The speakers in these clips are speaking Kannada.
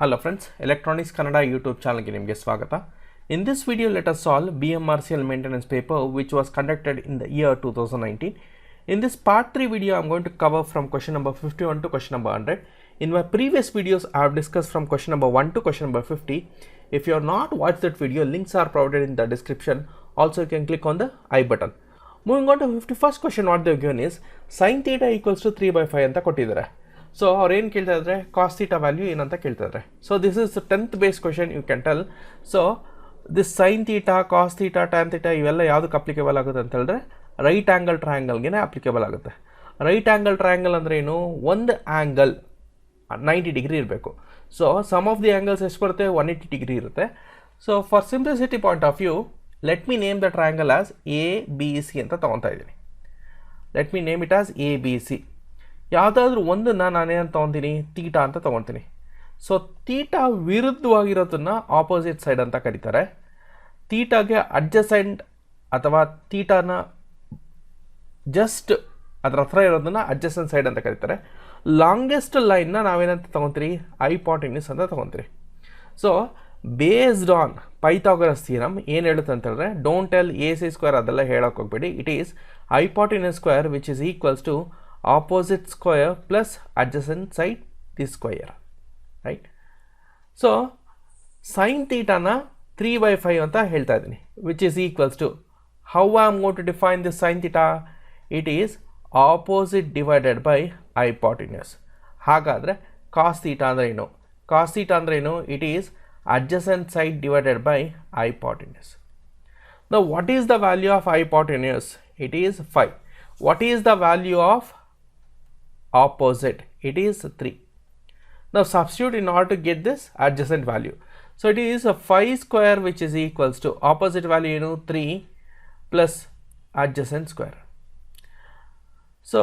Hello friends, Electronics Kannada YouTube channel ge nimage swagata. In this video, let us solve BMRCL maintenance paper which was conducted in the year 2019. In this part 3 video, I am going to cover from question number 51 to question number 100. In my previous videos, I have discussed from question number 1 to question number 50. If you have not watched that video, links are provided in the description. Also, you can click on the I button. Moving on to 51st question, what they have given is sin theta equals to 3 by 5 anta kottidare. So ಅವ್ರು ಏನು ಕೇಳ್ತಾ ಇದ್ದಾರೆ cos theta ವ್ಯಾಲ್ಯೂ ಏನಂತ ಕೇಳ್ತಾ ಇದ್ದಾರೆ. So this is 10th base question you can tell. So this sine theta cos theta tan theta ಇವೆಲ್ಲ ಯಾವುದಕ್ಕೆ ಅಪ್ಲಿಕೇಬಲ್ ಆಗುತ್ತೆ ಅಂತ ಹೇಳಿದ್ರೆ ರೈಟ್ ಆ್ಯಂಗಲ್ ಟ್ರಯಾಂಗಲ್ಗೆ ಅಪ್ಲಿಕೇಬಲ್ ಆಗುತ್ತೆ. ರೈಟ್ ಆ್ಯಂಗಲ್ ಟ್ರಯಾಂಗಲ್ ಅಂದರೆ ಏನು, ಒಂದು ಆ್ಯಂಗಲ್ 90 ಡಿಗ್ರಿ ಇರಬೇಕು. So sum of the angles ಎಷ್ಟು ಬರುತ್ತೆ, 180 ಡಿಗ್ರಿ ಇರುತ್ತೆ. So for simplicity point of view, let me name the triangle as A B C ಅಂತ ತೊಗೊತಾ ಇದ್ದೀನಿ. Let me name it as A B C. ಯಾವುದಾದ್ರೂ ಒಂದನ್ನು ನಾನೇನು ತೊಗೊತೀನಿ, ತೀಟಾ ಅಂತ ತೊಗೊತೀನಿ. ಸೊ ತೀಟಾ ವಿರುದ್ಧವಾಗಿರೋದನ್ನು ಆಪೋಸಿಟ್ ಸೈಡ್ ಅಂತ ಕರೀತಾರೆ. ತೀಟಾಗೆ ಅಡ್ಜಸೆಂಟ್ ಅಥವಾ ತೀಟಾನ ಜಸ್ಟ್ ಅದರ ಹತ್ರ ಇರೋದನ್ನು ಅಡ್ಜಸೆಂಟ್ ಸೈಡ್ ಅಂತ ಕರೀತಾರೆ. ಲಾಂಗೆಸ್ಟ್ ಲೈನ್ನ ನಾವೇನಂತ ತೊಗೊತೀರಿ, ಹೈಪಾಟಿನ್ಯೂಸ್ ಅಂತ ತೊಗೊತೀರಿ. So based on Pythagoras theorem ಏನು ಹೇಳುತ್ತೆ ಅಂತ ಹೇಳಿದ್ರೆ, don't tell A C square ಅದೆಲ್ಲ ಹೇಳೋಕೆ ಹೋಗ್ಬೇಡಿ. It is hypotenuse square which is equals to opposite square plus adjacent side this square, right? So sin theta na 3 by 5 anta ಹೇಳ್ತಾ ಇದ್ದೀನಿ, which is equals to, how I am going to define this sin theta? It is opposite divided by hypotenuse. ಹಾಗಾದರೆ cos theta ಅಂದರೆ ಏನು, cos theta ಅಂದರೆ ಏನು, it is adjacent side divided by hypotenuse. Now what is the value of hypotenuse? It is 5. What is the value of opposite? It is 3. Now substitute in order to get this adjacent value. So it is a 5 square which is equals to opposite value 3 plus adjacent square. So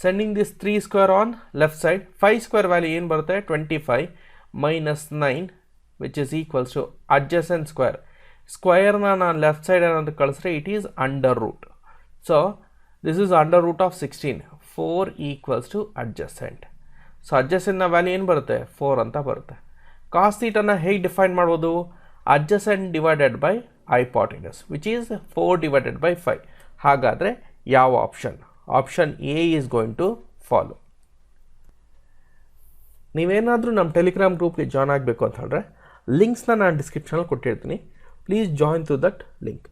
sending this 3 square on left side, 5 square value ಏನು ಬರುತ್ತೆ 25 minus 9 which is equals to adjacent square. Square ನಾನು left side ಏನಂತ ಕಳಿಸ್ರೆ it is under root. So this is under root of 16. 4 equals to adjacent. So ಅಡ್ಜಸೆಂಟ್ನ ವ್ಯಾಲ್ಯೂ ಏನು ಬರುತ್ತೆ, 4 ಅಂತ ಬರುತ್ತೆ. ಕಾಸ್ ಥೀಟಾನ ಹೇಗೆ ಡಿಫೈನ್ ಮಾಡ್ಬೋದು, adjacent divided by hypotenuse which is 4 divided by 5. ಹಾಗಾದರೆ ಯಾವ option, option A is going to follow. ನೀವೇನಾದರೂ ನಮ್ಮ ಟೆಲಿಗ್ರಾಮ್ ಗ್ರೂಪ್ಗೆ ಜಾಯ್ನ್ ಆಗಬೇಕು ಅಂತ ಹೇಳಿದ್ರೆ ಲಿಂಕ್ಸ್ನ ನಾನು ಡಿಸ್ಕ್ರಿಪ್ಷನಲ್ಲಿ ಕೊಟ್ಟಿರ್ತೀನಿ. Please join to that link.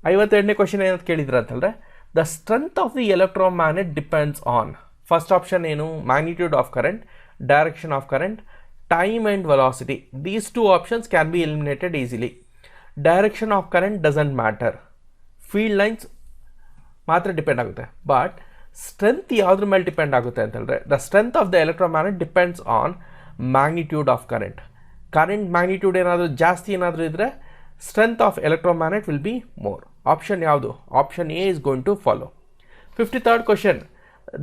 52ನೇ ಕ್ವಶನ್ ಏನಂತ ಕೇಳಿದ್ರೆ ಅಂತ ಹೇಳಿದ್ರೆ, the strength of the electromagnet depends on, first option ಏನು, magnitude of current, direction of current, time and velocity. These two options can be eliminated easily. Direction of current doesn't matter, field lines ಮಾತ್ರ ಡಿಪೆಂಡ್ ಆಗುತ್ತೆ. ಬಟ್ ಸ್ಟ್ರೆಂತ್ ಯಾವುದ್ರ ಮೇಲೆ ಡಿಪೆಂಡ್ ಆಗುತ್ತೆ ಅಂತ ಹೇಳಿದ್ರೆ, the strength of the electromagnet depends on magnitude of current. Current magnitude ಏನಾದರೂ ಜಾಸ್ತಿ ಏನಾದರೂ ಇದ್ದರೆ strength of electromagnet will be more. Option ಯಾವುದು, option A is going to follow. 53rd question,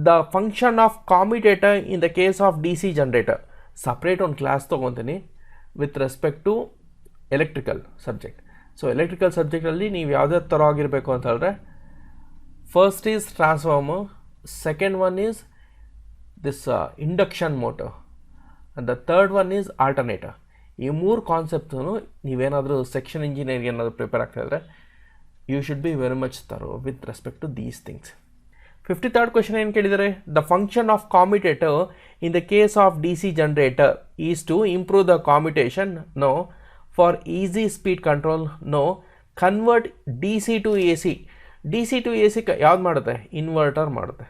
the function of commutator in the case of DC generator. Separate ಒಂದು ಕ್ಲಾಸ್ ತೊಗೊತೀನಿ with respect to electrical subject. So electrical ಸಬ್ಜೆಕ್ಟಲ್ಲಿ ನೀವು ಯಾವುದೇ ಥರ ಆಗಿರಬೇಕು ಅಂತ ಹೇಳಿದ್ರೆ, first is transformer, second one is this induction motor and the third one is alternator. ಈ ಮೂರು ಕಾನ್ಸೆಪ್ಟನ್ನು ನೀವೇನಾದರೂ ಸೆಕ್ಷನ್ ಇಂಜಿನಿಯರಿಂಗ್ ಏನಾದರೂ ಪ್ರಿಪೇರ್ ಆಗ್ತಾಯಿದ್ರೆ you should be very much thorough with respect to these things. 53rd question ಏನು ಕೇಳಿದರೆ, the function of commutator in the case of D C generator is to improve the commutation, no. For easy speed control, no. Convert D C to A C. D C to A C ಯಾವ್ದು ಮಾಡುತ್ತೆ, ಇನ್ವರ್ಟರ್ ಮಾಡುತ್ತೆ.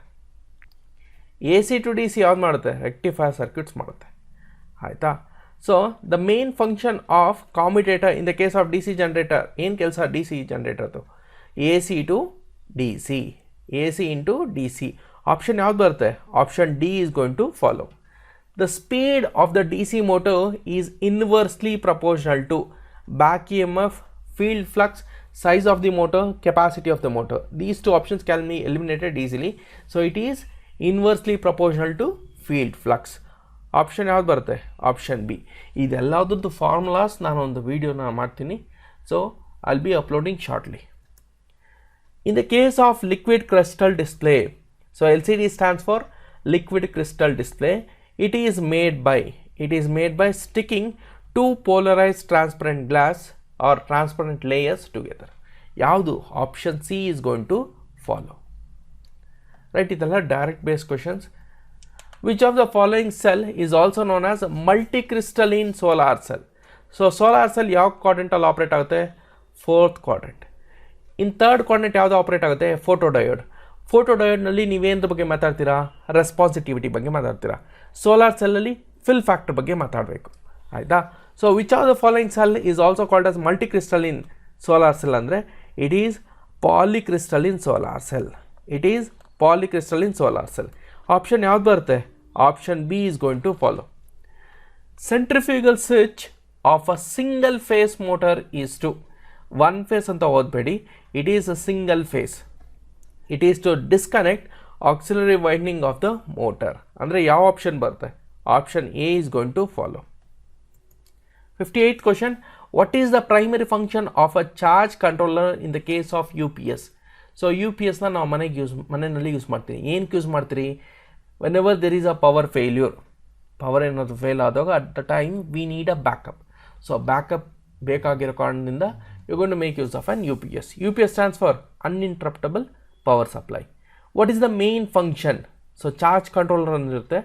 A C to D C ಯಾವ್ದು ಮಾಡುತ್ತೆ, ರೆಕ್ಟಿಫೈರ್ ಸರ್ಕ್ಯೂಟ್ಸ್ ಮಾಡುತ್ತೆ. ಆಯಿತಾ. So the main function of commutator in the case of D C generator ಏನು ಕೆಲಸ, ಡಿ ಸಿ ಜನರೇಟರ್ದು A C to D C, A C into D C. Option ಯಾವ್ದು ಬರುತ್ತೆ, option D is going to follow. The speed of the D C motor is inversely proportional to back E M F, field flux, size of the motor, capacity of the motor. These two options can be eliminated easily. So it is inversely proportional to field flux. Option ಯಾವ್ದು ಬರುತ್ತೆ, ಆಪ್ಷನ್ ಬಿ. ಇದೆಲ್ಲದದ್ದು ಫಾರ್ಮುಲಾಸ್ ನಾನು ಒಂದು ವೀಡಿಯೋನ ಮಾಡ್ತೀನಿ. So I'll be uploading shortly. In the case of liquid crystal display, so LCD stands for liquid crystal display. It is made by It is made by sticking two polarized transparent glass or transparent layers together. Yaudu? Option C is going to follow. Right, idella direct based questions. Which of the following cell is also known as multicrystalline solar cell? So solar cell ಯಾವ quadrant ಅಲ್ಲಿ operate ಆಗುತ್ತೆ? Fourth quadrant. In third quadrant ಯಾವುದು ಆಪರೇಟ್ ಆಗುತ್ತೆ? ಫೋಟೋಡಯೋಡ್. ಫೋಟೋಡಯೋಡ್ನಲ್ಲಿ ನೀವೇನರ ಬಗ್ಗೆ ಮಾತಾಡ್ತೀರಾ? ರೆಸ್ಪಾನ್ಸಿಟಿವಿಟಿ ಬಗ್ಗೆ ಮಾತಾಡ್ತೀರಾ. ಸೋಲಾರ್ ಸೆಲ್ಲಲ್ಲಿ ಫಿಲ್ ಫ್ಯಾಕ್ಟರ್ ಬಗ್ಗೆ ಮಾತಾಡಬೇಕು, ಆಯಿತಾ? So which of the following cell is also called as multicrystalline solar cell ಅಂದರೆ it is polycrystalline solar cell. It is polycrystalline solar cell. Option ಯಾವ್ದು ಬರುತ್ತೆ? Option B is going to follow. Centrifugal switch of a single phase motor is to one phase ಅಂತ ಓದಬೇಡಿ, it is a single phase. It is to disconnect auxiliary winding of the motor. ಅಂದರೆ ಯಾವ ಆಪ್ಷನ್ ಬರುತ್ತೆ? Option A is going to follow. 58th question, what is the primary function of a charge controller in the case of UPS? So UPS na ನಾವು ಮನೆಯಲ್ಲಿ ಯೂಸ್ ಮಾಡ್ತೀವಿ. ಏನಕ್ಕೆ ಯೂಸ್ ಮಾಡ್ತೀರಿ? whenever there is a power failure, power ಏನಾದರೂ ಫೇಲ್ ಆದಾಗ at the time we need a backup. So backup ಬೇಕಾಗಿರೋ ಕಾರಣದಿಂದ you going to make use of an UPS. UPS stands for uninterruptible power supply. What is the main function? So charge controller ಅಂದಿರುತ್ತೆ,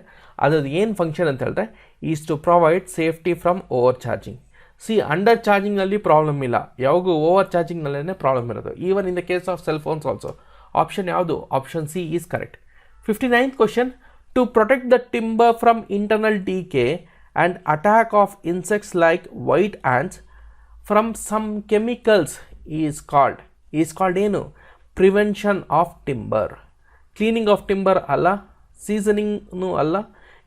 ಅದ್ರದ್ದು ಏನು ಫಂಕ್ಷನ್ ಅಂತ ಹೇಳಿದ್ರೆ is to provide safety from over charging. See under ಚಾರ್ಜಿಂಗ್ನಲ್ಲಿ ಪ್ರಾಬ್ಲಮ್ ಇಲ್ಲ, ಯಾವಾಗೂ ಓವರ್ ಚಾರ್ಜಿಂಗ್ನಲ್ಲೇ ಪ್ರಾಬ್ಲಮ್ ಇರೋದು. Even in the case of cell phones also. Option ಯಾವುದು? Option C is correct. 59th question, to protect the timber from internal decay and attack of insects like white ants from some chemicals is called ಏನು? Prevention of timber. Cleaning of timber ಅಲ್ಲ, ಸೀಸನಿಂಗ್ನು ಅಲ್ಲ,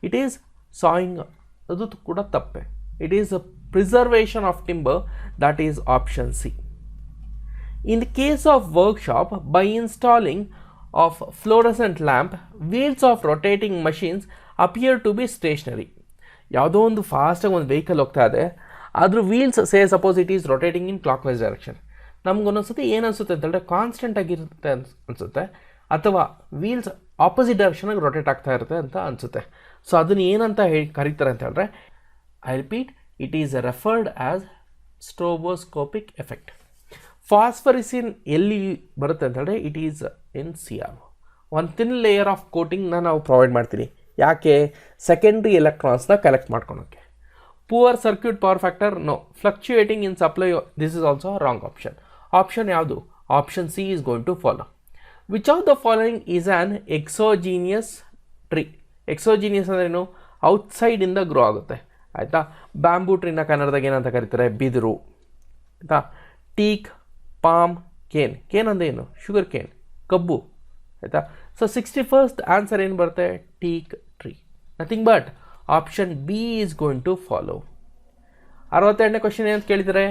ಇಟ್ ಈಸ್ ಸಾಯಿಂಗ್, ಅದು ಕೂಡ ತಪ್ಪೆ. It is a preservation of timber, that is option C. In the case of workshop, by installing of fluorescent lamp, wheels of rotating machines appear to be stationary. ಯಾವುದೋ ಒಂದು ಫಾಸ್ಟಾಗಿ ಒಂದು ವೆಹಿಕಲ್ ಹೋಗ್ತಾ ಇದೆ, ಅದ್ರ wheels suppose it is rotating in clockwise direction. ನಮ್ಗೊಂದೊಂದ್ಸತಿ ಏನು ಅನಿಸುತ್ತೆ ಅಂತ ಹೇಳಿದ್ರೆ ಕಾನ್ಸ್ಟೆಂಟ್ ಆಗಿರುತ್ತೆ ಅನಿಸುತ್ತೆ, ಅಥವಾ ವೀಲ್ಸ್ ಆಪೋಸಿಟ್ ಡೈರೆಕ್ಷನಾಗಿ ರೊಟೇಟ್ ಆಗ್ತಾ ಇರುತ್ತೆ ಅಂತ ಅನಿಸುತ್ತೆ. ಸೊ ಅದನ್ನು ಏನಂತ ಕರೀತಾರೆ ಅಂತ ಹೇಳಿದ್ರೆ, I repeat, it is referred as stroboscopic effect. Phosphorescence ಎಲ್ಲಿ ಬರುತ್ತೆ ಅಂತ ಹೇಳಿದ್ರೆ ಇಟ್ ಈಸ್ ಇನ್ CR. ಒಂದು ಥಿನ್ ಲೇಯರ್ ಆಫ್ ಕೋಟಿಂಗ್ನ ನಾವು ಪ್ರೊವೈಡ್ ಮಾಡ್ತೀವಿ. ಯಾಕೆ? ಸೆಕೆಂಡ್ರಿ ಎಲೆಕ್ಟ್ರಾನ್ಸ್ನ ಕಲೆಕ್ಟ್ ಮಾಡ್ಕೊಳೋಕ್ಕೆ. Poor circuit power factor? No. Fluctuating in supply? This is also wrong option. Option ಯಾವುದು? Option C is going to follow. Which of the following is an exogenous tree? Exogenous ಅಂದ್ರೇನು? ಔಟ್ಸೈಡಿಂದ ಗ್ರೋ ಆಗುತ್ತೆ, ಆಯಿತಾ? ಬ್ಯಾಂಬೂ ಟ್ರೀನ ಕನ್ನಡದಾಗ ಏನಂತ ಕರೀತಾರೆ? ಬಿದಿರು, ಆಯಿತಾ? ಟೀಕ್, ಪಾಮ್, ಕೇನ್ ಅಂದ್ರೆ ಏನು? ಶುಗರ್ ಕೇನ್, ಕಬ್ಬು, ಆಯಿತಾ? ಸೊ 61st ಆನ್ಸರ್ ಏನು ಬರುತ್ತೆ? Teak tree. Nothing but option B is going to follow. 62ನೇ ಕ್ವಶನ್ ಏನಂತ ಕೇಳಿದರೆ,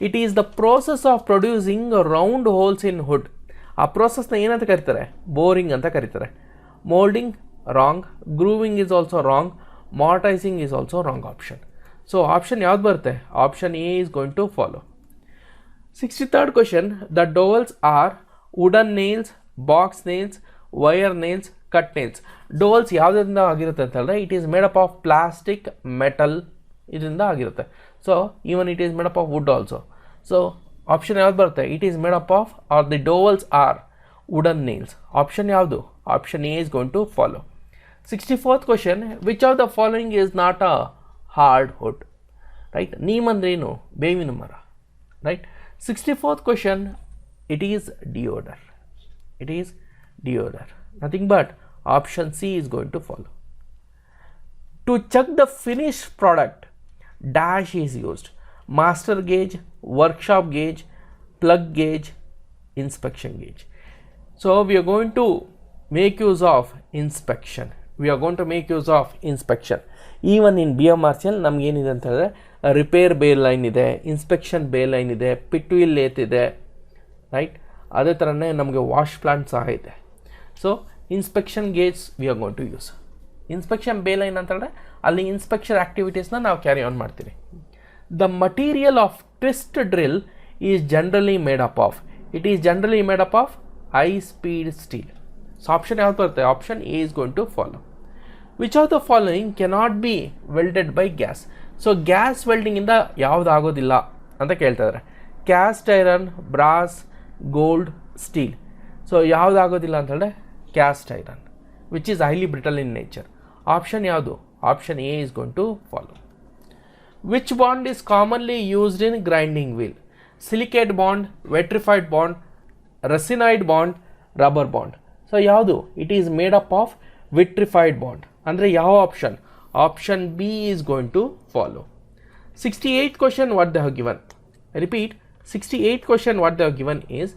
it is the process of producing round holes in wood. ಆ ಪ್ರೋಸೆಸ್ನ ಏನಂತ ಕರೀತಾರೆ? ಬೋರಿಂಗ್ ಅಂತ ಕರೀತಾರೆ. Moulding wrong, grooving is also wrong, mortising is also wrong option. So option ಯಾವ್ದು ಬರುತ್ತೆ? Option A is going to follow. 63rd question, the dowels are wooden nails, box nails, wire nails, cut nails. Dowels ಯಾವುದರಿಂದ ಆಗಿರುತ್ತೆ ಅಂತ ಹೇಳಿದ್ರೆ it is made up of plastic, metal, ಇದರಿಂದ ಆಗಿರುತ್ತೆ. So even it is made up of wood also. So option ಯಾವ್ದು ಬರುತ್ತೆ? It is made up of, or the dowels are wooden nails. Option ಯಾವುದು? Option A is going to follow. 64th question, which of the following is not a hard wood? Right, neem ಅಂದ್ರೆ ಏನು? ಬೇವಿನ ಮರ, right? 64th question, it is deodar. It is deodar. Nothing but option C is going to follow. To check the finished product, dash is used. Master gauge, workshop gauge, plug gauge, inspection gauge. So we are going to make use of inspection. Even in BMRCL ನಮ್ಗೆ ಏನಿದೆ ಅಂತ ಹೇಳಿದ್ರೆ ರಿಪೇರ್ ಬೇ ಲೈನ್ ಇದೆ, ಇನ್ಸ್ಪೆಕ್ಷನ್ ಬೇ ಲೈನ್ ಇದೆ, ಪಿಟ್ ವೀಲ್ ಲೇತ್ ಇದೆ, ರೈಟ್? ಅದೇ ಥರನೇ ನಮಗೆ ವಾಶ್ ಪ್ಲಾಂಟ್ ಸಹ ಇದೆ. So inspection gauge we are going to use. Inspection bay line ಅಂತ ಹೇಳಿದ್ರೆ ಅಲ್ಲಿ ಇನ್ಸ್ಪೆಕ್ಷನ್ ಆ್ಯಕ್ಟಿವಿಟೀಸ್ನ ನಾವು ಕ್ಯಾರಿ ಆನ್ ಮಾಡ್ತೀವಿ. The material of twist drill is generally made up of. It is generally made up of high speed steel. So option ಯಾವ್ದು ಬರುತ್ತೆ? Option A is going to follow. Which of the following cannot be welded by gas. So gas ವೆಲ್ಡಿಂಗಿಂದ ಯಾವುದು ಆಗೋದಿಲ್ಲ ಅಂತ ಕೇಳ್ತಾ ಇದ್ದಾರೆ. Cast iron, brass, gold, steel. So ಯಾವುದು ಆಗೋದಿಲ್ಲ ಅಂತ ಹೇಳಿದ್ರೆ cast iron which is highly brittle in nature. Option ಯಾವುದು? Option A is going to follow. Which bond is commonly used in grinding wheel? Silicate bond, vitrified bond, resinide bond, rubber bond. So ಯಾವುದು? It is made up of vitrified bond. ಅಂದರೆ ಯಾವ option? Option B is going to follow. 68th question what they have given. I repeat, 68th question what they have given is,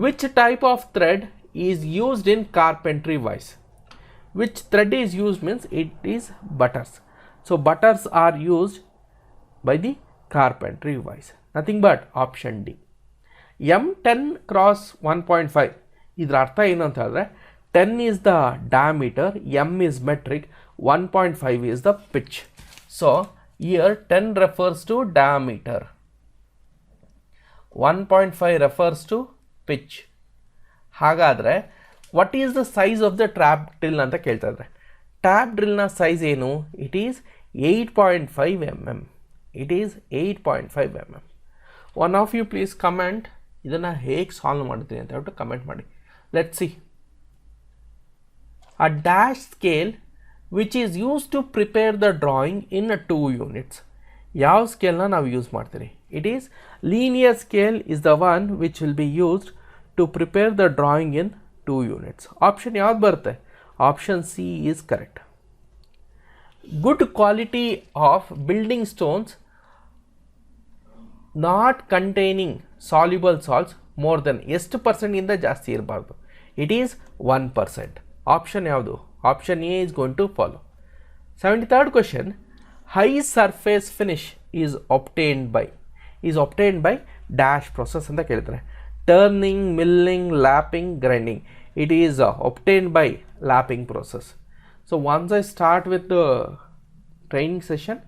which type of thread is used in carpentry wise? Which thread is used means it is butters. So butters are used by the carpentry wise. Nothing but option D. M10 cross 1.5. ಇದರ ಅರ್ಥ ಏನು ಅಂತ ಹೇಳಿದ್ರೆ 10 is the diameter, M is metric, 1.5 is the pitch. So here 10 refers to diameter, 1.5 refers to pitch. ಹಾಗಾದರೆ what is the size of the trap drill ಅಂತ ಕೇಳ್ತಾ ಇದ್ದಾರೆ. ಟ್ಯಾಪ್ ಡ್ರಿಲ್ನ ಸೈಜ್ ಏನು? It is 8.5 mm. It is 8.5 mm. One of you please comment ಇದನ್ನು ಹೇಗೆ ಸಾಲ್ವ್ ಮಾಡ್ತೀನಿ ಅಂತ ಹೇಳ್ಬಿಟ್ಟು ಕಮೆಂಟ್ ಮಾಡಿ. Let see. A dash scale which is use to prepare the drawing in 2 units. ಯಾವ ಸ್ಕೇಲ್ನ ನಾವು ಯೂಸ್ ಮಾಡ್ತೀರಿ? It is linear scale is the one which will be used to prepare the drawing in 2 units. Option ಯಾವ್ದು ಬರುತ್ತೆ? Option C is correct. Good quality of building stones not containing soluble salts more than ಎಷ್ಟು ಪರ್ಸೆಂಟ್ಗಿಂತ ಜಾಸ್ತಿ ಇರಬಾರ್ದು? It is 1%. ಆಪ್ಷನ್ ಯಾವುದು? Option A is going to follow. 73rd question. High surface finish is obtained by dash process ಅಂತ ಕೇಳ್ತಾರೆ. Turning, milling, lapping, grinding. It is obtained by lapping process. So once I start with the training session,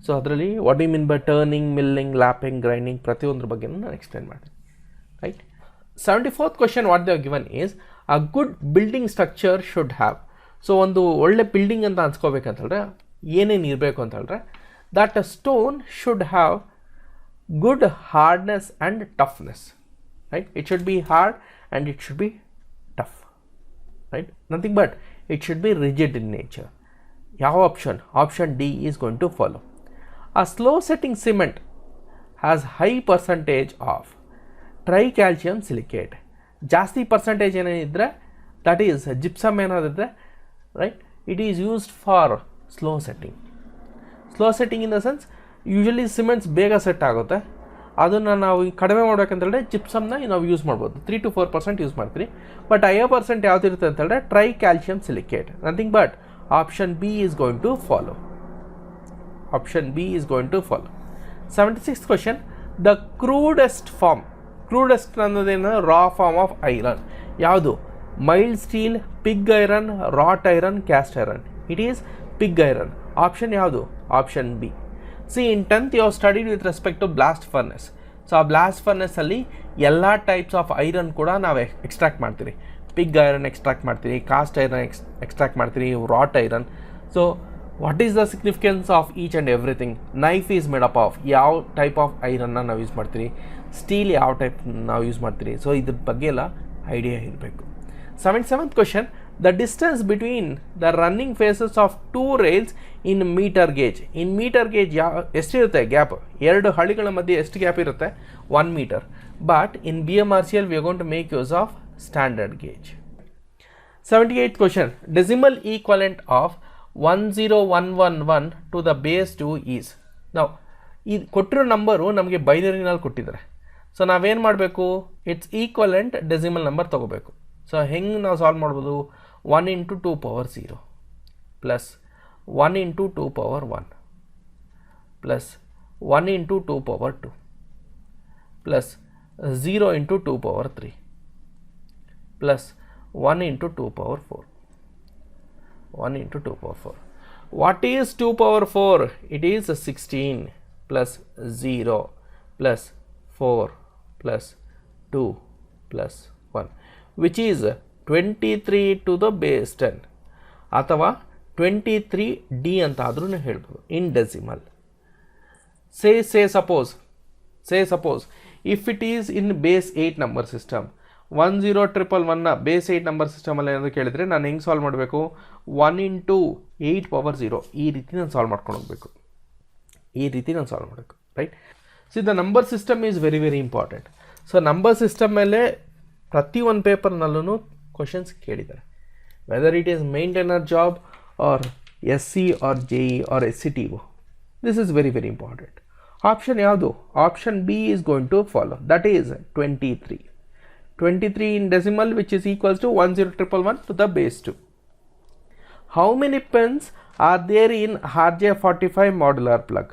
so adrali what do you mean by turning, milling, lapping, grinding ಪ್ರತಿಯೊಂದರ ಬಗ್ಗೆ ನಾನು ಎಕ್ಸ್ಪ್ಲೇನ್ ಮಾಡ್ತೀನಿ. Right? 74th question what they have given is, a good building structure should have. So ಒಂದು ಒಳ್ಳೆ ಬಿಲ್ಡಿಂಗ್ ಅಂತ ಅನ್ಸ್ಕೋಬೇಕಂತ ಹೇಳಿದ್ರೆ ಏನೇನು ಇರಬೇಕು ಅಂತ ಹೇಳಿದ್ರೆ, that a stone should have good hardness and toughness. Right? It should be hard and it should be tough. Right? Nothing but it should be rigid in nature. ಯಾವ option? Option D is going to follow. A slow setting cement has high percentage of tricalcium silicate. ಜಾಸ್ತಿ ಪರ್ಸೆಂಟೇಜ್ ಏನೇನಿದ್ರೆ ದಟ್ ಈಸ್ ಜಿಪ್ಸಮ್ ಏನಾದಿದ್ರೆ, right, it is used for slow setting. Slow setting in the sense usually cements ಬೇಗ ಸೆಟ್ ಆಗುತ್ತೆ. ಅದನ್ನು ನಾವು ಕಡಿಮೆ ಮಾಡ್ಬೇಕಂತೇಳಿದ್ರೆ ಜಿಪ್ಸಮ್ನ ನಾವು ಯೂಸ್ ಮಾಡ್ಬೋದು, 3 to 4% ಯೂಸ್ ಮಾಡ್ತೀವಿ. ಬಟ್ 5% ಯಾವ್ದು ಇರುತ್ತೆ ಅಂತೇಳಿದ್ರೆ tricalcium silicate. Nothing but option B is going to follow. Option B is going to follow. 76th question. The crudest form, crudest ಅನ್ನೋದೇನು? Raw form of iron. ಯಾವುದು? Mild steel, pig iron, wrought iron, cast iron. It is pig iron. Option ಯಾವುದು? Option B. See, in 10th you studied with respect to blast furnace. So ಆ ಬ್ಲಾಸ್ಟ್ ಫರ್ನೆಸ್ಸಲ್ಲಿ ಎಲ್ಲ ಟೈಪ್ಸ್ ಆಫ್ ಐರನ್ ಕೂಡ ನಾವು ಎಕ್ಸ್ಟ್ರಾಕ್ಟ್ ಮಾಡ್ತೀವಿ. ಪಿಗ್ ಐರನ್ ಎಕ್ಸ್ಟ್ರಾಕ್ಟ್ ಮಾಡ್ತೀವಿ, ಕಾಸ್ಟ್ ಐರನ್ ಎಕ್ಸ್ಟ್ರಾಕ್ಟ್ ಮಾಡ್ತೀವಿ, wrought iron. So what is the significance of each and everything? Knife is made up of ಯಾವ ಟೈಪ್ ಆಫ್ ಐರನ್ನ ನಾವು ಯೂಸ್ ಮಾಡ್ತೀವಿ, ಸ್ಟೀಲ್ ಯಾವ ಟೈಪ್ ನಾವು ಯೂಸ್ ಮಾಡ್ತೀವಿ. ಸೊ ಇದ್ರ ಬಗ್ಗೆ ಎಲ್ಲ ಐಡಿಯಾ ಇರಬೇಕು. 77th question. The distance between the running faces of 2 rails in metre gauge. In metre gauge ಎಷ್ಟಿರುತ್ತೆ ಗ್ಯಾಪ್? 2 ಹಳಿಗಳ ಮಧ್ಯೆ ಎಷ್ಟು ಗ್ಯಾಪ್ ಇರುತ್ತೆ? 1 meter. But in BMRCL we are going to make use of standard gauge. 78th question. Decimal equivalent of 10111 to the base 2 is. ನಾವು ಈ ಕೊಟ್ಟಿರೋ ನಂಬರು ನಮಗೆ ಬೈನರಿನಲ್ಲಿ ಕೊಟ್ಟಿದ್ದಾರೆ. ಸೊ ನಾವೇನು ಮಾಡಬೇಕು? ಇಟ್ಸ್ ಈಕ್ವಲೆಂಟ್ ಡೆಸಿಮಲ್ ನಂಬರ್ ತೊಗೋಬೇಕು. ಸೊ ಹೆಂಗೆ ನಾವು ಸಾಲ್ವ್ ಮಾಡ್ಬೋದು? 1 into 2 power 0 plus 1 into 2 power 1 plus 1 into 2 power 2 plus 0 into 2 power 3 plus 1 into 2 power 4. 1 into 2 power 4. What is 2 power 4? It is 16 plus 0 plus 4 plus 2 plus 1, which is 23 to the base 10 ಅಥವಾ 23D ಅಂತ ಆದ್ರೂ ಹೇಳ್ಬೋದು ಇನ್ decimal. say suppose if it is in base 8 number system 10111 ನ ಬೇಸ್ 8 ನಂಬರ್ ಸಿಸ್ಟಮ್ ಅಲ್ಲಿ ಏನಾದರೂ ಕೇಳಿದ್ರೆ ನಾನು ಹೆಂಗೆ ಸಾಲ್ವ್ ಮಾಡಬೇಕು, 1 into 8 power 0 ಈ ರೀತಿ ನಾನು ಸಾಲ್ವ್ ಮಾಡ್ಕೊಂಡು ಹೋಗಬೇಕು, ಈ ರೀತಿ ನಾನು ಸಾಲ್ವ್ ಮಾಡಬೇಕು, right. See the number system is very very important. So number system ಮೇಲೆ ಪ್ರತಿ ಒಂದು ಪೇಪರ್ನಲ್ಲೂ ಕ್ವಶನ್ಸ್ ಕೇಳಿದ್ದಾರೆ, whether it is maintainer job or SC or JE or SCTO. This is very very important. Option ಯಾವುದು? Option B is going to follow, that is 23 in decimal, which is equals to 10111 to the base 2. How many pins are there in RJ45 modular plug?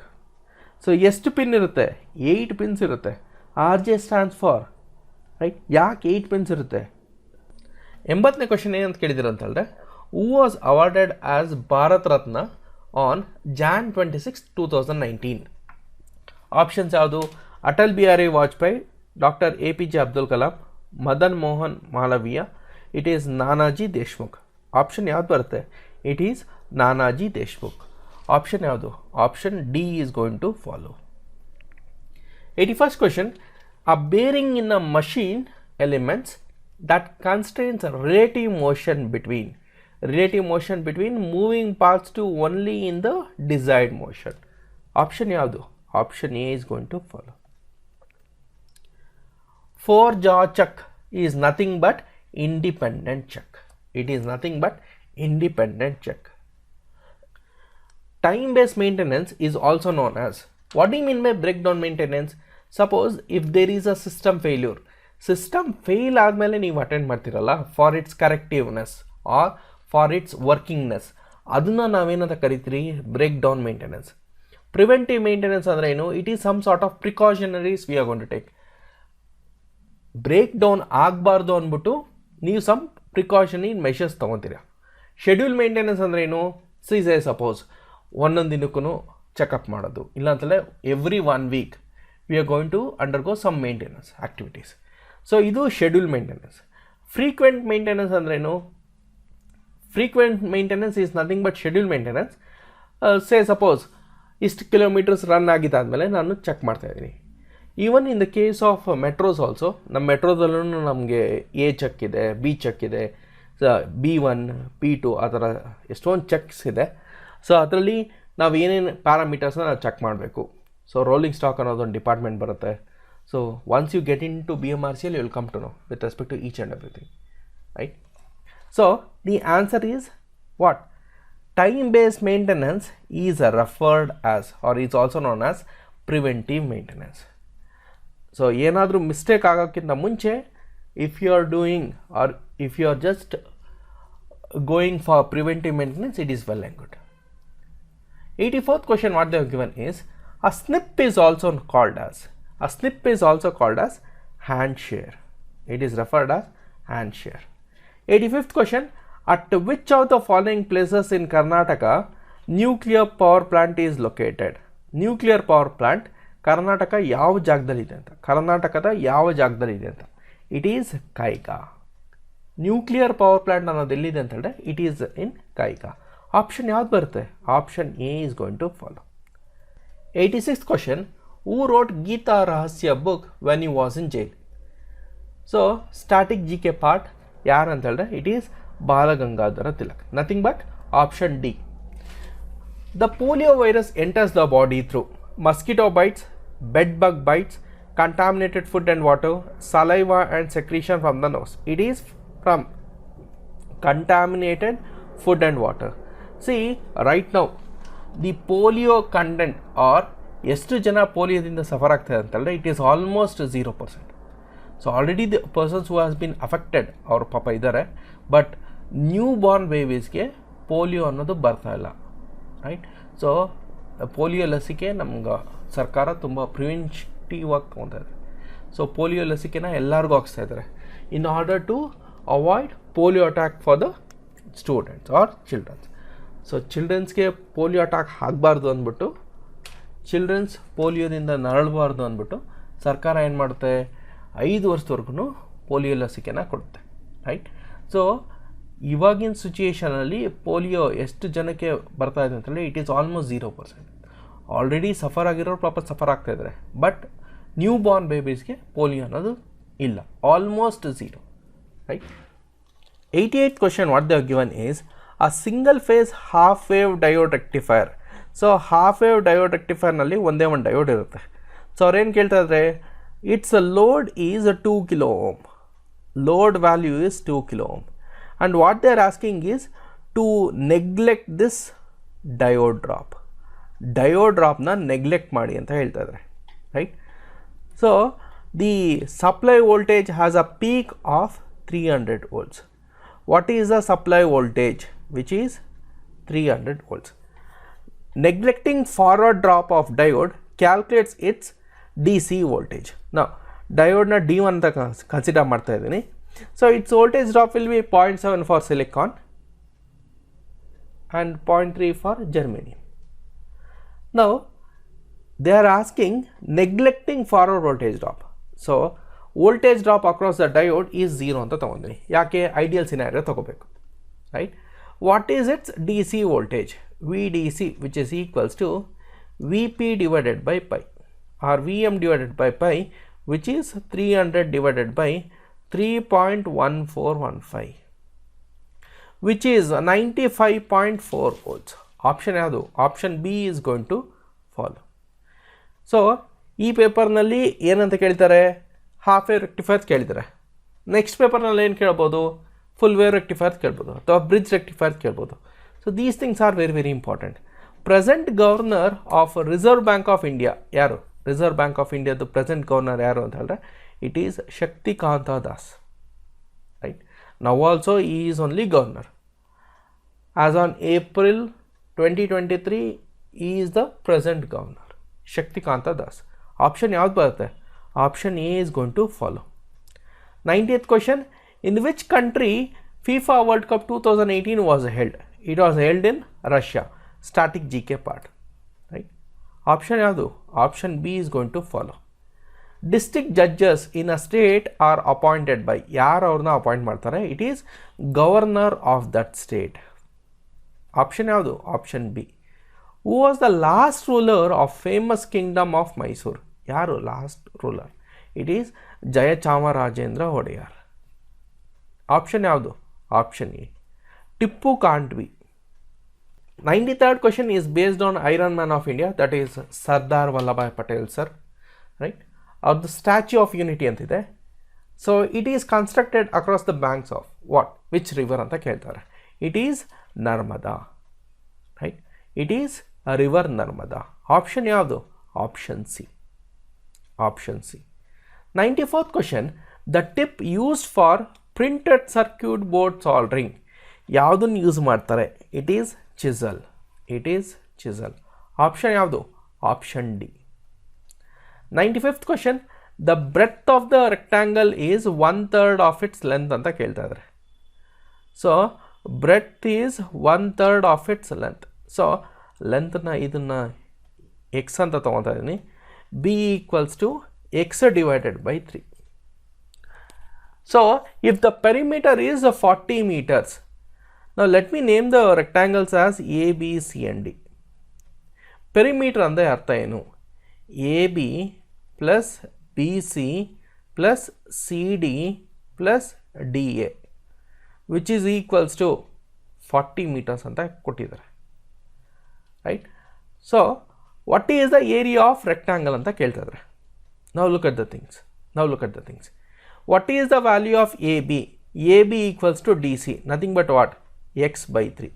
So ಎಷ್ಟು ಪಿನ್ ಇರುತ್ತೆ? 8 ಪಿನ್ಸ್ ಇರುತ್ತೆ. RJ stands for, ರೈಟ್, ಯಾಕೆ 8 ಪಿನ್ಸ್ ಇರುತ್ತೆ? 80ನೇ ಕ್ವಶನ್ ಏನಂತ ಕೇಳಿದಿರ ಅಂತ ಹೇಳಿದ್ರೆ, who was awarded as Bharat Ratna on Jan 26, 2019. Options ಯಾವುದು? Atal Bihari Vajpayee, doctor APJ Abdul Kalam, Madan Mohan Malaviya, it is Nanaji Deshmukh. Option ಯಾವ್ದು ಬರುತ್ತೆ? It is Nanaji Deshmukh. Option ಯಾವುದು? Option D is going to follow. 81st question, a bearing in a machine elements that constrains relative motion between moving parts to only in the desired motion. Option ಯಾವುದು? Option A is going to follow. 4-jaw chuck is nothing but independent chuck. It is nothing but independent chuck. Time-based maintenance is also known as. What do you mean by breakdown maintenance? Suppose if there is a system failure, system fail ಆದಮೇಲೆ ನೀವು ಅಟೆಂಡ್ ಮಾಡ್ತಿರಲ್ಲ for its correctiveness or for its workingness, ಅದನ್ನು ನಾವೇನಂತ ಕರಿತೀರಿ? Break down maintenance. Preventive maintenance ಅಂದರೆ ಏನು? It is some sort of precautionaries we are going to take. Break down ಆಗಬಾರ್ದು ಅಂದ್ಬಿಟ್ಟು ನೀವು ಸಮ್ ಪ್ರಿಕಾಷನರಿ ಮೆಷರ್ಸ್ ತೊಗೊತೀರ. ಶೆಡ್ಯೂಲ್ ಮೇಂಟೆನೆನ್ಸ್ ಅಂದರೆ ಏನು? ಸಪೋಸ್ ಒಂದೊಂದು ದಿನಕ್ಕೂ ಚೆಕಪ್ ಮಾಡೋದು, ಇಲ್ಲಾಂತಲೇ every 1 week we are going to undergo some maintenance activities. So ಇದು ಶೆಡ್ಯೂಲ್ ಮೇಂಟೆನೆನ್ಸ್. ಫ್ರೀಕ್ವೆಂಟ್ ಮೇಂಟೆನೆನ್ಸ್ ಅಂದ್ರೇನು? Frequent maintenance is nothing but schedule maintenance. Suppose ಇಷ್ಟು ಕಿಲೋಮೀಟರ್ಸ್ ರನ್ ಆಗಿದ್ದಾದಮೇಲೆ ನಾನು ಚೆಕ್ ಮಾಡ್ತಾಯಿದ್ದೀನಿ. Even in the case of metros also, ನಮ್ಮ ಮೆಟ್ರೋದಲ್ಲೂ ನಮಗೆ A ಚೆಕ್ ಇದೆ, B ಚೆಕ್ ಇದೆ, B1, P2 ಆ ಥರ ಎಷ್ಟೊಂದು ಚೆಕ್ಸ್ ಇದೆ. ಸೊ ಅದರಲ್ಲಿ ನಾವು ಏನೇನು ಪ್ಯಾರಾಮೀಟರ್ಸ್ನ ನಾವು ಚೆಕ್ ಮಾಡಬೇಕು. ಸೊ ರೋಲಿಂಗ್ ಸ್ಟಾಕ್ ಅನ್ನೋದೊಂದು ಡಿಪಾರ್ಟ್ಮೆಂಟ್ ಬರುತ್ತೆ. So once you get in to BMRCL you will come to know with respect to each and everything, right. So the answer is what? Time-based maintenance is referred as or is also known as preventive maintenance. So ಏನಾದರೂ ಮಿಸ್ಟೇಕ್ ಆಗೋಕ್ಕಿಂತ ಮುಂಚೆ if you are doing are if you are just going for preventive maintenance, it is well and good. 84th question what they have given is, a snip is also called as hand shear. It is referred as hand shear. 85th question, at which of the following places in Karnataka nuclear power plant is located? Nuclear power plant Karnataka ಯಾವ ಜಾಗದಲ್ಲಿದೆ ಅಂತ, ಕರ್ನಾಟಕದ ಯಾವ ಜಾಗದಲ್ಲಿದೆ ಅಂತ. It is Kaiga. Nuclear power plant ಅನ್ನೋದು ಎಲ್ಲಿದೆ ಅಂತ ಹೇಳಿದ್ರೆ it is in Kaiga. Option ಯಾವ್ದು ಬರುತ್ತೆ? Option A is going to follow. 86th question, who wrote Gita Rahasya book when you was in jail? So static GK part ಯಾರು ಅಂತ ಹೇಳಿದ್ರೆ it is Balagangadhara Tilak. Nothing but option D. The polio virus enters the body through mosquito bites, bed bug bites, contaminated food and water, saliva and secretion from the nose. It is from contaminated food and water. See, right now the polio content or ಎಷ್ಟು ಜನ ಪೋಲಿಯೋದಿಂದ ಸಫರ್ ಆಗ್ತದೆ ಅಂತಂದರೆ it is almost 0%. So already the persons who has been affected ಅವ್ರ ಪಾಪ ಇದ್ದಾರೆ, ಬಟ್ ನ್ಯೂ ಬಾರ್ನ್ ಬೇಬೀಸ್ಗೆ ಪೋಲಿಯೋ ಅನ್ನೋದು ಬರ್ತಾ ಇಲ್ಲ, ರೈಟ್. ಸೊ ಪೋಲಿಯೋ ಲಸಿಕೆ ನಮ್ಗೆ ಸರ್ಕಾರ ತುಂಬ ಪ್ರಿವೆಂಟಿವ್ ಆಗಿ ತೊಗೊತಾ ಇದೆ. ಸೊ ಪೋಲಿಯೋ ಲಸಿಕೆನ ಎಲ್ಲರಿಗೂ ಹಾಕ್ಸ್ತಾ ಇದ್ದಾರೆ in order to avoid polio attack for the students or childrens. So ಚಿಲ್ಡ್ರನ್ಸ್ಗೆ ಪೋಲಿಯೋ ಅಟ್ಯಾಕ್ ಆಗಬಾರ್ದು ಅಂದ್ಬಿಟ್ಟು, ಚಿಲ್ಡ್ರನ್ಸ್ ಪೋಲಿಯೋದಿಂದ ನರಳಬಾರ್ದು ಅಂದ್ಬಿಟ್ಟು ಸರ್ಕಾರ ಏನು ಮಾಡುತ್ತೆ, 5 ವರ್ಷದವರೆಗೂ ಪೋಲಿಯೋ ಲಸಿಕೆನ ಕೊಡುತ್ತೆ, ರೈಟ್. ಸೊ ಇವಾಗಿನ ಸಿಚುಯೇಷನಲ್ಲಿ ಪೋಲಿಯೋ ಎಷ್ಟು ಜನಕ್ಕೆ ಬರ್ತಾ ಇದೆ ಅಂತೇಳಿ it is almost 0%. Already suffer ಆಗಿರೋರು ಪಾಪ ಸಫರ್ ಆಗ್ತಾ ಇದ್ದಾರೆ, ಬಟ್ ನ್ಯೂ ಬಾರ್ನ್ ಬೇಬೀಸ್ಗೆ ಪೋಲಿಯೋ ಅನ್ನೋದು ಇಲ್ಲ, almost 0, right. 88th question what they have given is a single phase half wave diode rectifier. So half wave diode ರೆಕ್ಟಿಫೈರ್ನಲ್ಲಿ ಒಂದೇ ಒಂದು ಡಯೋಡ್ ಇರುತ್ತೆ. ಸೊ ಅವ್ರೇನು ಕೇಳ್ತಾ ಇದ್ದಾರೆ, its load is 2 kilo ohm, load value is 2 kilo ohm, and what they are asking is to neglect this diode drop. Diode ಡ್ರಾಪ್ನ ನೆಗ್ಲೆಕ್ಟ್ ಮಾಡಿ ಅಂತ ಹೇಳ್ತಾ ಇದ್ದಾರೆ, right. So the supply voltage has a peak of 300 volts. What is the supply voltage? Which is 300 volts. Neglecting forward drop of diode calculates its DC voltage. Now diode na D1 anta consider ಮಾಡ್ತಾ ಇದ್ದೀನಿ. So its voltage drop will be 0.7 for silicon and 0.3 for germanium. Now they are asking neglecting forward voltage drop. So voltage drop across the diode is 0 ಅಂತ ತಗೊಂಡ್ವಿ. ಯಾಕೆ? ಐಡಿಯಲ್ ಸಿನಾರಿಯೋ ತಗೋಬೇಕು, right. What is it's DC voltage? VDC, which is equals to VP divided by pi or VM divided by pi, which is 300 divided by 3.1415, which is 95.4 volts. Option ಯಾವುದು? Option B is going to follow. So ಈ ಪೇಪರ್ನಲ್ಲಿ ಏನಂತ ಕೇಳ್ತಾರೆ? ಹಾಫ್ ವೇವ್ ರೆಕ್ಟಿಫೈರ್ಸ್ ಕೇಳಿದ್ದಾರೆ. ನೆಕ್ಸ್ಟ್ ಪೇಪರ್ನಲ್ಲಿ ಏನು ಕೇಳ್ಬೋದು? ಫುಲ್ ವೇವ್ ರೆಕ್ಟಿಫೈರ್ಸ್ ಕೇಳ್ಬೋದು ಅಥವಾ ಬ್ರಿಡ್ಜ್ ರೆಕ್ಟಿಫೈರ್ಸ್ ಕೇಳ್ಬೋದು. So these things are very very important. Present governor of reserve bank of India ಯಾರು? ರಿಸರ್ವ್ ಬ್ಯಾಂಕ್ ಆಫ್ ಇಂಡಿಯಾದು ಪ್ರೆಸೆಂಟ್ ಗವರ್ನರ್ ಯಾರು ಅಂತ ಹೇಳಿದ್ರೆ it is Shaktikanta Das, right. Now also ಈ is only governor. As on April 2023 he is the present governor, Shaktikanta Das. Option ಯಾವ್ದು ಬರುತ್ತೆ? Option A is going to follow. 90th question, in which country FIFA World Cup 2018 was held? It was held in Russia. Static GK part, right. Option ಯಾವುದು? Option B is going to follow. District judges in a state are appointed by, ಯಾರು ಅವ್ರನ್ನ ಅಪಾಯಿಂಟ್ ಮಾಡ್ತಾರೆ? It is governor of that state. Option ಯಾವುದು? Option B. Who was the last ruler of famous Kingdom of Mysore? ಯಾರು last ruler? It is Jayachamarajendra Wadiyar. Option ಯಾವುದು? Option A. Tipu can't be. 93rd question is based on Iron Man of India, that is Sardar Vallabhbhai Patel sir, right. The Statue of Unity ಅಂತಿದೆ. So it is constructed across the banks of what? Which river ಅಂತ ಕೇಳ್ತಾರೆ? It is Narmada, right. It is a river Narmada. Option ಯಾವುದು? Option C. Option C. 94th question, the tip used for printed circuit board soldering, ಯಾವುದನ್ನು ಯೂಸ್ ಮಾಡ್ತಾರೆ? It is chisel. It is chisel. Option ಯಾವುದು? Option D. 95th question, the breadth of the rectangle is 1/3 of its length ಅಂತ ಕೇಳ್ತಾ ಇದ್ದಾರೆ. So breadth is 1/3 of its length. So ಲೆಂತ್ನ ಇದನ್ನು x ಅಂತ ತೊಗೊತಾ ಇದ್ದೀನಿ. B equals to x divided by 3. So if the perimeter is 40 meters, now let me name the rectangles as A, B, C and D. Perimeter ಅಂದರೆ ಅರ್ಥ ಏನು? AB plus BC plus CD plus DA, which is equals to 40 meters ಅಂತ ಕೊಟ್ಟಿದ್ದಾರೆ, right. So what is the area of rectangle ಅಂತ ಕೇಳ್ತಾ ಇದ್ದಾರೆ. Now look at the things. What is the value of AB? AB equals to DC, nothing but what? X by 3.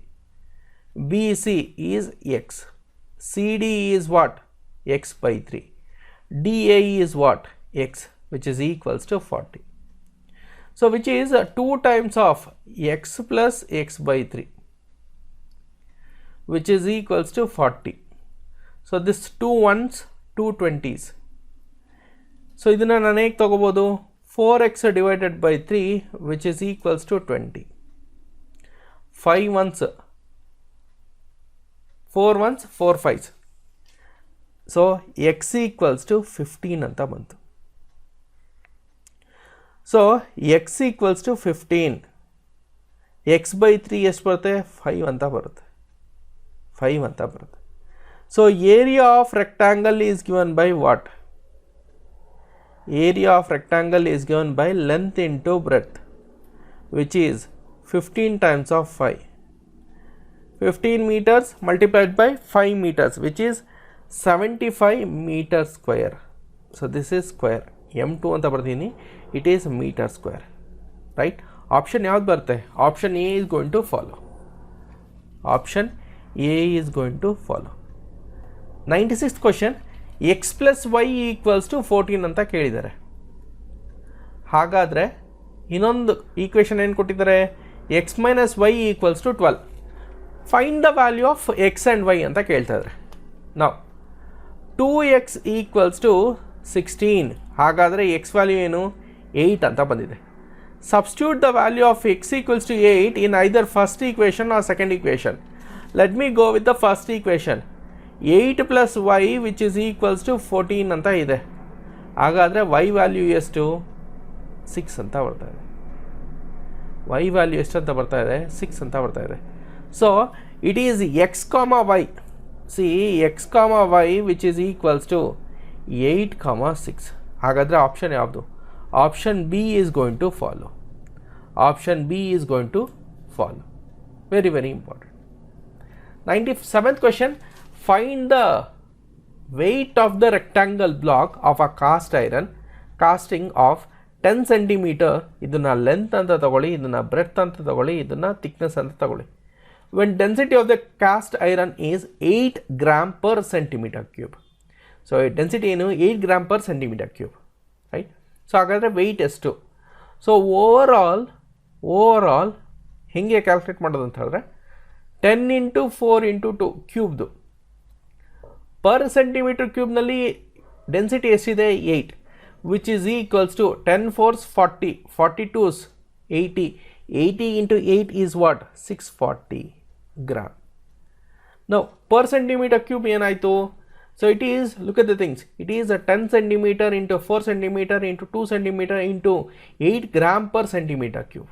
BC is X. CD is what? X by 3. DA is what? X, which is equals to 40. So which is 2 times of X plus X by 3, which is equals to 40. So this 2 ones, 2 20s. So ಇದನ್ನು ನಾನು ಹೇಗೆ ತಗೋಬೋದು? 4x divided by 3, which is equals to 20. 5 ones, 4 ones, 4 5s. So x equals to 15 ಅಂತ ಬಂತು. So x equals to 15. x by 3 ಎಷ್ಟು ಬರುತ್ತೆ 5 ಅಂತ ಬರುತ್ತೆ 5 ಅಂತ ಬರುತ್ತೆ. So area of rectangle is given by what? Area of rectangle is given by length into breadth, which is 15 times of 5. 15 meters multiplied by 5 meters, which is 75 meters square. So this is square. M2 anta bardini. It is meter square. Right? Option yav barte? Option A is going to follow. Option A is going to follow. 96th question. x plus y equals to 14 ಅಂತ ಕೇಳಿದ್ದಾರೆ. ಹಾಗಾದರೆ ಇನ್ನೊಂದು ಈಕ್ವೇಷನ್ ಏನು ಕೊಟ್ಟಿದ್ದಾರೆ? x minus y equals to 12. Find the value of x and y ಅಂತ ಕೇಳ್ತಾ ಇದ್ದಾರೆ. ನಾವು 2x equals to 16. ಹಾಗಾದರೆ x ವ್ಯಾಲ್ಯೂ ಏನು? 8 ಅಂತ ಬಂದಿದೆ. Substitute the value of x equals to 8 in either first equation or second equation. Let me go with the first equation. 8 plus y which is equals to 14 ಅಂತ ಇದೆ. ಹಾಗಾದರೆ y ವ್ಯಾಲ್ಯೂ ಎಷ್ಟು? 6 ಅಂತ ಬರ್ತಾ ಇದೆ. y ವ್ಯಾಲ್ಯೂ ಎಷ್ಟು ಅಂತ ಬರ್ತಾ ಇದೆ? 6 ಅಂತ ಬರ್ತಾ ಇದೆ. So it is x, y. C x, y which is equals to 8, 6. ಹಾಗಾದರೆ ಆಪ್ಷನ್ ಯಾವುದು? Option B is going to follow. Option B is going to follow. Very, very important. 97th question. Find the weight of the rectangle block of a cast iron casting of 10 cm. ಇದನ್ನ ಲೆಂತ್ ಅಂತ ತಗೊಳ್ಳಿ, ಇದನ್ನ ಬ್ರೆಡ್ತ್ ಅಂತ ತಗೊಳ್ಳಿ, ಇದನ್ನ ಥಿಕ್ನೆಸ್ ಅಂತ ತಗೊಳ್ಳಿ. When density of the cast iron is 8 gram per centimeter cube. So density ಏನು? 8 gram per centimeter cube. Right? So ಹಾಗಾದರೆ ವೆಯ್ಟ್ ಎಷ್ಟು? ಸೊ ಓವರಾಲ್ ಹೇಗೆ ಕ್ಯಾಲ್ಕುಲೇಟ್ ಮಾಡೋದು ಅಂತ ಹೇಳಿದ್ರೆ 10 into 4 into 2 ಕ್ಯೂಬ್ದು ಪರ್ ಸೆಂಟಿಮೀಟರ್ ಕ್ಯೂಬ್ನಲ್ಲಿ ಡೆನ್ಸಿಟಿ ಎಷ್ಟಿದೆ? 8, which is equals to 10 4s 40, 42s 80, 80 into 8 is what? 640 gram. Now per centimeter cube ಏನಾಯಿತು? So it is, look at the things, it is a 10 centimeter into 4 centimeter into 2 centimeter into 8 gram per centimeter cube.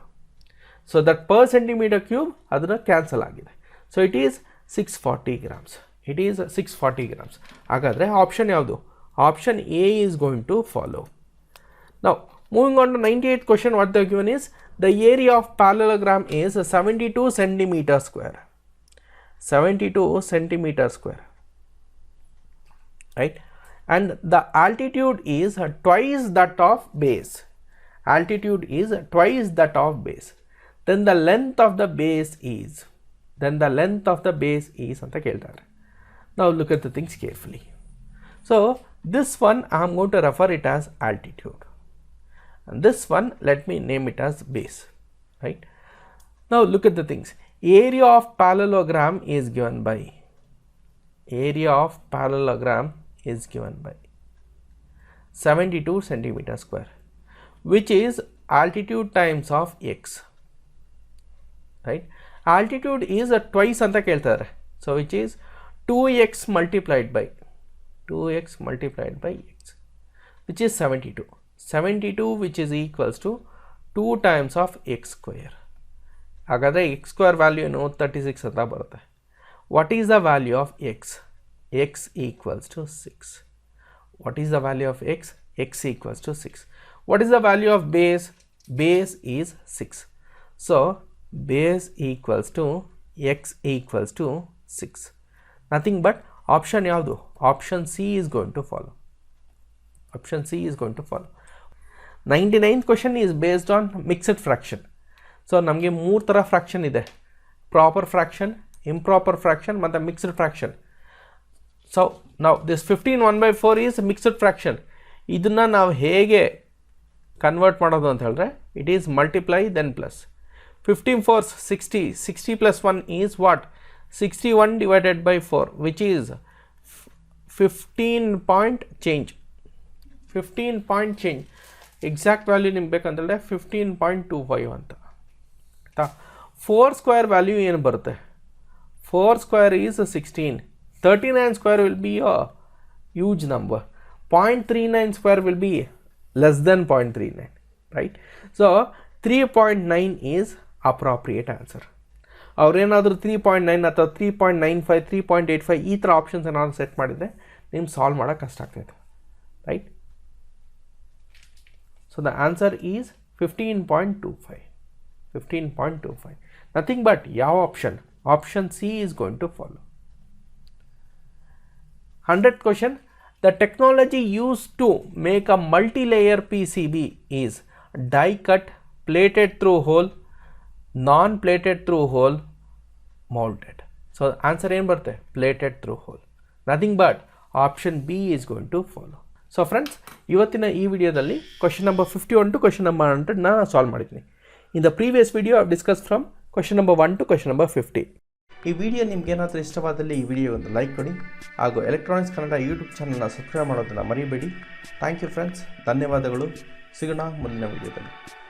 So that per centimeter cube adana cancel agide. So it is 640 grams. It is 640 grams. Hagadre option yavdu? Option A is going to follow. Now moving on to 98th question, what they are given is the area of parallelogram is 72 centimeter square. 72 centimeter square. Right? And the altitude is twice that of base. Altitude is twice that of base. Then the length of the base is. Then the length of the base is anta keltare. Now look at the things carefully. So this one I am going to refer it as altitude. And this one let me name it as base. Right? Now look at the things. Area of parallelogram is given by. Area of parallelogram is given by 72 centimeter square, which is altitude times of x. Right? Altitude is a twice anta keltare. So which is 2x multiplied by 2x multiplied by x, which is 72. 72 which is equals to 2 times of x square. Hagadre x square value ಏನು? 36 ಅಂತ ಬರುತ್ತೆ. What is the value of x? X equals to 6. What is the value of x? X equals to 6. What is the value of base? Base is 6. So base equals to x equals to 6. Nothing but option yavdu? Option C is going to follow. Option C is going to follow. 99th question is based on mixed fraction. So ನಮಗೆ 3 ತರ ಫ್ರಾಕ್ಷನ್ ಇದೆ. ಪ್ರಾಪರ್ ಫ್ರಾಕ್ಷನ್, ಇಂಪ್ರಾಪರ್ ಫ್ರಾಕ್ಷನ್ ಮತ್ತು mixed fraction. So now this 15 1/4 is mixed fraction. ಇದನ್ನ ನಾವು ಹೇಗೆ ಕನ್ವರ್ಟ್ ಮಾಡೋದು ಅಂತ ಹೇಳಿದ್ರೆ it is multiply then plus. 15 4s 60, 60 plus 1 is what? 61 divided by 4, which is 15 point change. 15 point change. Exact value ನಿಮಗೆ ಬೇಕಂತಂದರೆ 15.25 ಅಂತ. 4 square value ಏನು ಬರುತ್ತೆ? 4 square is 16. 39 square will be a huge number. 0.39 square will be less than 0.39, right? So 3.9 is appropriate answer. ಅವ್ರೇನಾದರೂ 3.9 ಅಥವಾ 3.95 3.85 ಈ ಥರ ಆಪ್ಷನ್ಸ್ ಏನಾದರೂ ಸೆಟ್ ಮಾಡಿದರೆ ನಿಮ್ಗೆ ಸಾಲ್ವ್ ಮಾಡೋಕ್ಕೆ ಕಷ್ಟ ಆಗ್ತಾಯಿತ್ತು, right? So the answer is 15.25. 15.25. Nothing but ಯಾವ option? Option C is going to follow. 100th question. The technology used to make a multi-layer PCB is die cut, plated through hole, non-plated through hole, molded. So answer ಏನು ಬರುತ್ತೆ? plated through hole. Nothing but option B is going to follow. So friends, ಇವತ್ತಿನ ಈ ವಿಡಿಯೋದಲ್ಲಿ question number 51 to question number 100 ನ ಸಾಲ್ವ್ ಮಾಡಿದ್ದೀನಿ. In the previous video I have discussed from question number 1 to question number 50. ಈ ವಿಡಿಯೋ ನಿಮ್ಗೆ ಏನಾದರೂ ಇಷ್ಟವಾದಲ್ಲಿ ಈ ವಿಡಿಯೋ ಒಂದು ಲೈಕ್ ಕೊಡಿ ಹಾಗೂ ಎಲೆಕ್ಟ್ರಾನಿಕ್ಸ್ ಕನ್ನಡ ಯೂಟ್ಯೂಬ್ ಚಾನಲ್ನ ಸಬ್ಸ್ಕ್ರೈಬ್ ಮಾಡೋದನ್ನು ಮರಿಬೇಡಿ. ಥ್ಯಾಂಕ್ ಯು ಫ್ರೆಂಡ್ಸ್, ಧನ್ಯವಾದಗಳು. ಸಿಗೋಣ ಮುಂದಿನ ವಿಡಿಯೋದಲ್ಲಿ.